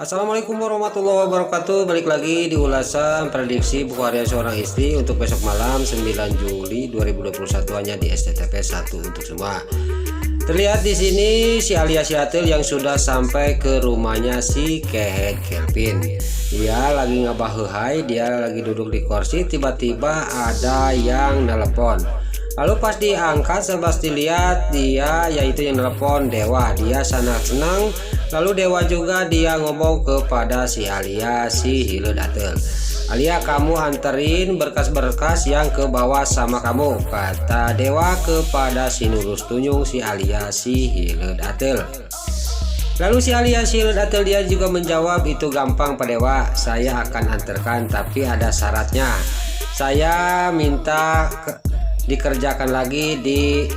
Assalamualaikum warahmatullahi wabarakatuh. Balik lagi di ulasan prediksi buku harian seorang istri untuk besok malam 9 Juli 2021 hanya di STTP 1 untuk semua. Terlihat di sini si Alia Siatel yang sudah sampai ke rumahnya si Kehet Kelvin. Dia lagi ngabaheuhai, dia lagi duduk di kursi, tiba-tiba ada yang nelpon. Lalu pas diangkat sebab dilihat dia yaitu yang nelpon Dewa. Dia sangat senang. Lalu Dewa juga dia ngomong kepada si Alia si Hiledatel. Alia, kamu anterin berkas-berkas yang ke bawah sama kamu, kata Dewa kepada si Nurus Tunyung si Alia si Hiledatel. Lalu si Alia si Hiledatel dia juga menjawab, itu gampang Pak Dewa, saya akan antarkan tapi ada syaratnya. Saya minta dikerjakan lagi di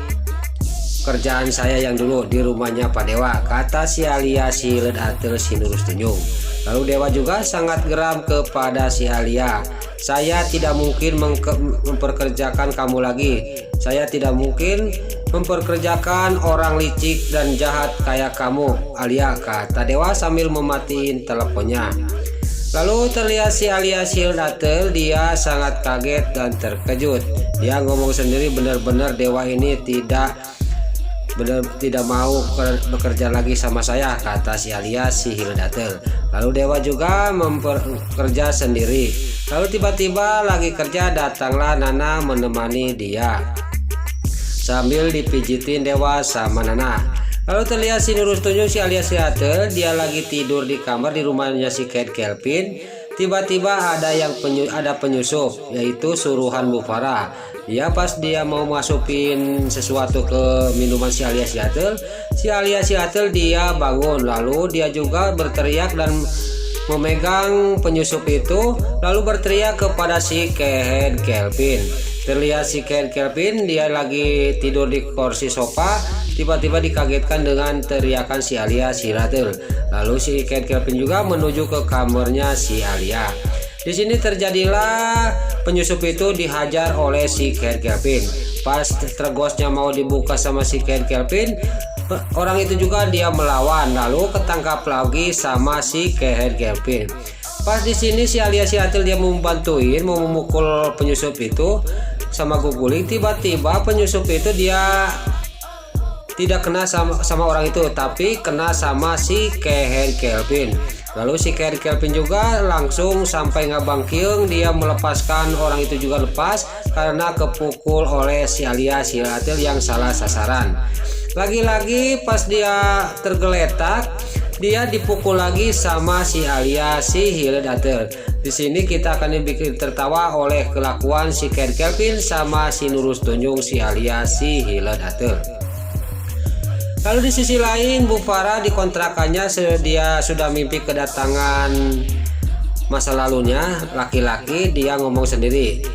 kerjaan saya yang dulu di rumahnya Pak Dewa, kata si Alia si Hiledatel si Nurus Tunyung. Lalu Dewa juga sangat geram kepada si Alia. Saya tidak mungkin memperkerjakan kamu lagi. Saya tidak mungkin memperkerjakan orang licik dan jahat kayak kamu, Alia, kata Dewa sambil mematiin teleponnya. Lalu terlihat si Alia si Hiledatel dia sangat kaget dan terkejut. Dia ngomong sendiri, benar-benar Dewa ini tidak mau bekerja lagi sama saya, kata si Alia si Hiledatel. Lalu Dewa juga bekerja sendiri. Lalu tiba-tiba lagi kerja datanglah Nana menemani dia sambil dipijitin Dewa sama Nana. Lalu terlihat si Nurus Tunyung si Alia Siatel dia lagi tidur di kamar di rumahnya si Kehet Kelvin. Tiba-tiba ada penyusup yaitu suruhan Bu Farah. Dia pas dia mau masukin sesuatu ke minuman si Alia Siatel, si Alia Siatel dia bangun. Lalu dia juga berteriak dan memegang penyusup itu, lalu berteriak kepada si Kehet Kelvin. Terlihat si Kehet Kelvin dia lagi tidur di kursi sofa, tiba-tiba dikagetkan dengan teriakan si Alia si Hiledatel. Lalu si Kehet Kelvin juga menuju ke kamarnya si Alia. Di sini terjadilah penyusup itu dihajar oleh si Kehet Kelvin. Pas tergosnya mau dibuka sama si Kehet Kelvin, orang itu juga dia melawan, lalu ketangkap lagi sama si Kehet Kelvin. Pas di sini si Alia Siatel dia mau memukul penyusup itu sama guguling. Tiba-tiba penyusup itu dia tidak kena sama orang itu, tapi kena sama si Kehet Kelvin. Lalu si Kehet Kelvin juga langsung sampai ngabangkieng, dia melepaskan orang itu juga lepas karena kepukul oleh si Alia si Hiledatel yang salah sasaran. Lagi-lagi pas dia tergeletak, dia dipukul lagi sama si Alia si Hiledatel. Di sini kita akan dibikin tertawa oleh kelakuan si Kehet Kelvin sama si Nurus Tunyung si Alia si Hiledatel. Lalu di sisi lain Bu Farah di kontrakannya dia sudah mimpi kedatangan masa lalunya laki-laki. Dia ngomong sendiri,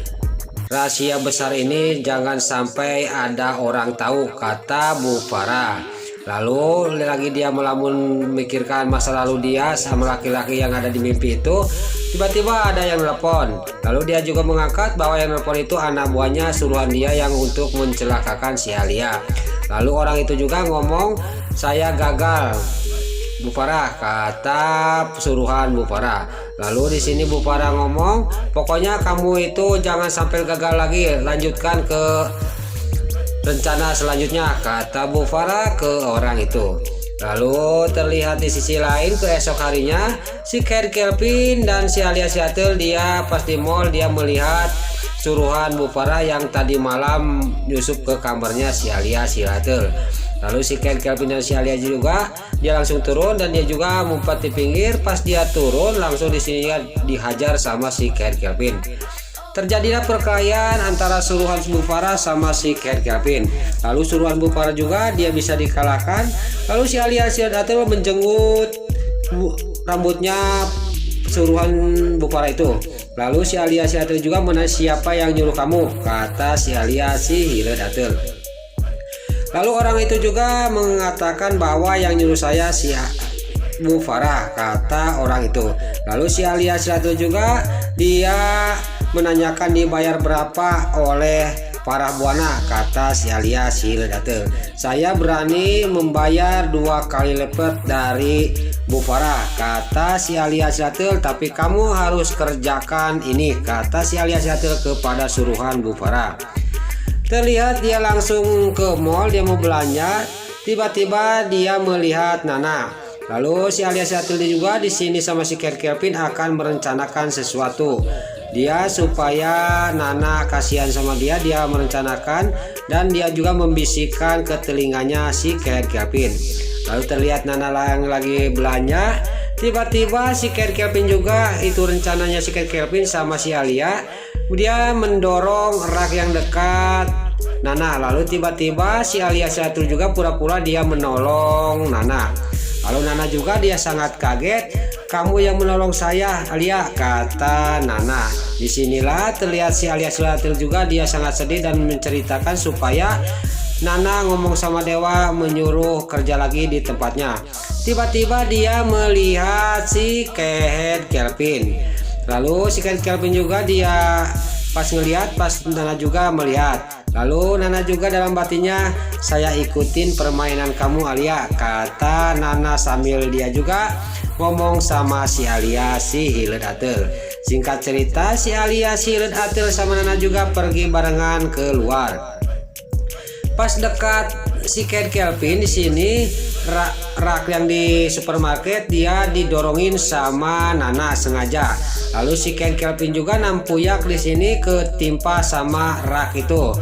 rahasia besar ini jangan sampai ada orang tahu, kata Bu Farah. Lalu lagi dia melamun memikirkan masa lalu dia sama laki-laki yang ada di mimpi itu, tiba-tiba ada yang telepon. Lalu dia juga mengangkat bahwa yang telepon itu anak buahnya suruhan dia yang untuk mencelakakan si Alia. Lalu orang itu juga ngomong, saya gagal Bu Farah, kata suruhan Bu Farah. Lalu di sini Bu Farah ngomong, pokoknya kamu itu jangan sampai gagal lagi, lanjutkan ke rencana selanjutnya, kata Bu Farah ke orang itu. Lalu terlihat di sisi lain keesok harinya si Kehet Kelvin dan si Alia Siatel dia pas di mall dia melihat suruhan Bu Farah yang tadi malam nyusup ke kamarnya si Alia si Hiledatel. Lalu si Kehet Kelvin dan si Alia juga dia langsung turun dan dia juga ngumpet di pinggir. Pas dia turun langsung di sini dihajar sama si Kehet Kelvin. Terjadilah perkelahian antara suruhan Bu Farah sama si Kehet Kelvin. Lalu suruhan Bu Farah juga dia bisa dikalahkan. Lalu si Alia si Hiledatel menjenggut rambutnya suruhan Bu Farah itu. Lalu si Alia si Hiledatel juga menanya, siapa yang nyuruh kamu, kata si Alia si Hiledatel. Lalu orang itu juga mengatakan bahwa yang nyuruh saya si Bu Farah, kata orang itu. Lalu si Alia si Hiledatel juga dia menanyakan dibayar berapa oleh Parah buana, kata si Alia si Hildatel. Saya berani membayar 2 kali lipat dari Bu Farah, kata si Alia si Hildatel. Tapi kamu harus kerjakan ini, kata si Alia si Hildatel kepada suruhan Bu Farah. Terlihat dia langsung ke mall, dia mau belanja. Tiba-tiba dia melihat Nana. Lalu si Alia si Hildatel juga di sini sama si Kelvin akan merencanakan sesuatu. Dia supaya Nana kasihan sama dia merencanakan, dan dia juga membisikkan ke telinganya si Kelvin. Lalu terlihat Nana yang lagi belanja. Tiba-tiba si Kelvin juga, itu rencananya si Kelvin sama si Alia, dia mendorong rak yang dekat Nana. Lalu tiba-tiba si Alia satu juga pura-pura dia menolong Nana. Lalu Nana juga dia sangat kaget. Kamu yang menolong saya, Alia, kata Nana. Disinilah terlihat si Alia Selatil juga dia sangat sedih dan menceritakan supaya Nana ngomong sama Dewa menyuruh kerja lagi di tempatnya. Tiba-tiba dia melihat si Kelvin. Lalu si Kelvin juga dia pas ngelihat, pas Nana juga melihat. Lalu Nana juga dalam batinnya, saya ikutin permainan kamu Alia, kata Nana sambil dia juga ngomong sama si Alia si Hildatel. Singkat cerita, si Alia si Hildatel sama Nana juga pergi barengan keluar. Pas dekat si Kelvin di sini, rak yang di supermarket dia didorongin sama Nana sengaja. Lalu si Kelvin juga nampuyak di sini ketimpa sama rak itu.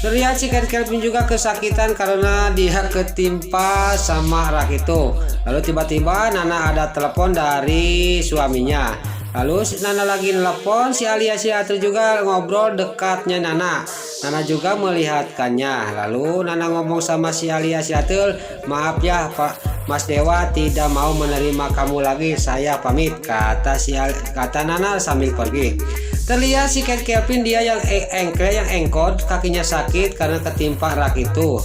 Terlihat si Kelvin juga kesakitan karena dia ketimpa sama rak itu. Lalu tiba-tiba Nana ada telepon dari suaminya. Lalu Nana lagi nelpon, si Alia si Hildatel juga ngobrol dekatnya Nana. Nana juga melihatkannya. Lalu Nana ngomong sama si Alia si Hildatel, maaf ya Pak, Mas Dewa tidak mau menerima kamu lagi, saya pamit, kata Nana sambil pergi. Terlihat si Kelvin dia yang engkot, kakinya sakit karena ketimpa rak itu.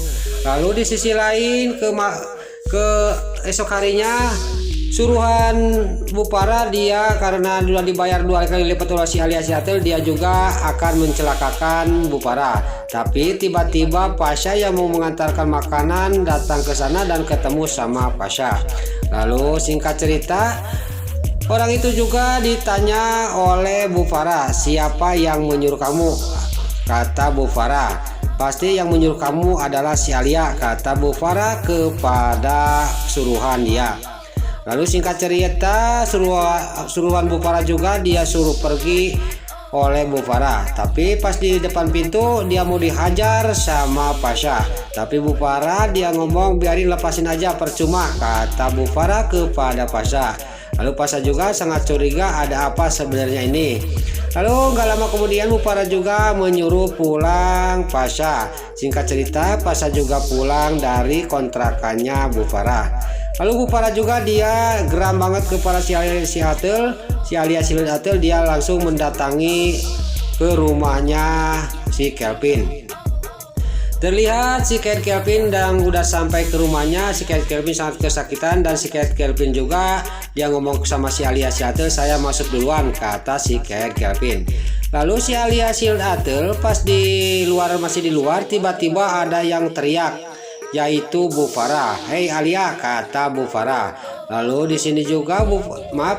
Lalu di sisi lain ke esok harinya suruhan Bu Farah dia karena sudah dibayar 2 kali lipat oleh si Alia si Hildatel, dia juga akan mencelakakan Bu Farah. Tapi tiba-tiba Pasha yang mau mengantarkan makanan datang ke sana dan ketemu sama Pasha. Lalu singkat cerita, orang itu juga ditanya oleh Bu Farah, siapa yang menyuruh kamu? Kata Bu Farah, pasti yang menyuruh kamu adalah si Alia, kata Bu Farah kepada suruhan dia. Lalu singkat cerita, suruhan Bu Farah juga dia suruh pergi oleh Bu Farah. Tapi pas di depan pintu dia mau dihajar sama Pasha. Tapi Bu Farah dia ngomong biarin lepasin aja percuma, kata Bu Farah kepada Pasha. Lalu Pasha juga sangat curiga ada apa sebenarnya ini. Lalu gak lama kemudian Bu Farah juga menyuruh pulang Pasha. Singkat cerita, Pasha juga pulang dari kontrakannya Bu Farah. Lalu Bu Farah juga dia geram banget kepada si Alia si Hildatel, dia langsung mendatangi ke rumahnya si Kelvin. Terlihat si Kelvin dan udah sampai ke rumahnya, si Kelvin sangat kesakitan dan si Kelvin juga dia ngomong sama si Alia si Hildatel, saya masuk duluan, kata si Kelvin. Lalu si Alia si Hildatel pas masih di luar tiba-tiba ada yang teriak, yaitu Bu Farah. Hei Alia, kata Bu Farah. Lalu di sini juga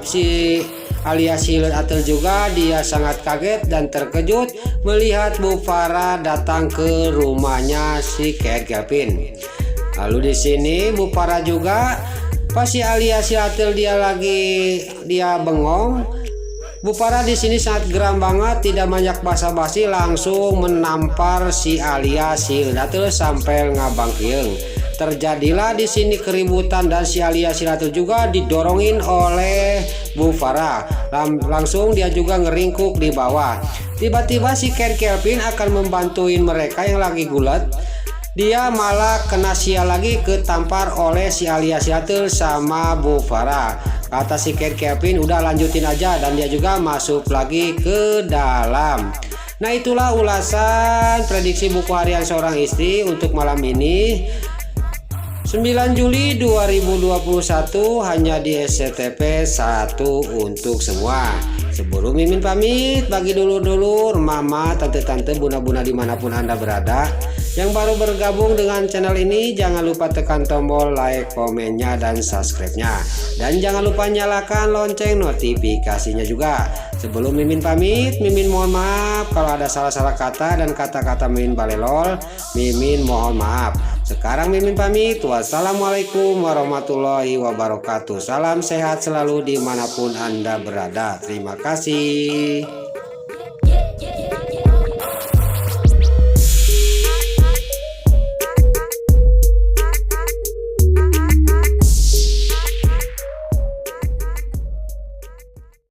si Alia si Hildatel juga dia sangat kaget dan terkejut melihat Bu Farah datang ke rumahnya si Kelvin. Lalu di sini Bu Farah juga pas si Alia si Hildatel dia bengong. Bu Farah di sini sangat geram banget, tidak banyak basa-basi, langsung menampar si Alia si Hildatel sampai ngabangkeung. Terjadilah di sini keributan dan si Alia si Hildatel juga didorongin oleh Bu Farah. Langsung dia juga ngeringkuk di bawah. Tiba-tiba si Kelvin akan membantuin mereka yang lagi gulat. Dia malah kena sial lagi ketampar oleh si Alia si Hildatel sama Bu Farah. Kata si Kelvin udah lanjutin aja dan dia juga masuk lagi ke dalam. Nah itulah ulasan prediksi buku harian seorang istri untuk malam ini 9 Juli 2021 hanya di SCTP 1 untuk semua. Sebelum Mimin pamit, bagi dulur-dulur, mama, tante-tante, bunda-bunda dimanapun Anda berada, yang baru bergabung dengan channel ini, jangan lupa tekan tombol like, komennya, dan subscribe-nya. Dan jangan lupa nyalakan lonceng notifikasinya juga. Sebelum Mimin pamit, Mimin mohon maaf kalau ada salah-salah kata dan kata-kata Mimin balelol. Mimin mohon maaf. Sekarang Mimin pamit. Wassalamualaikum warahmatullahi wabarakatuh. Salam sehat selalu dimanapun Anda berada. Terima kasih.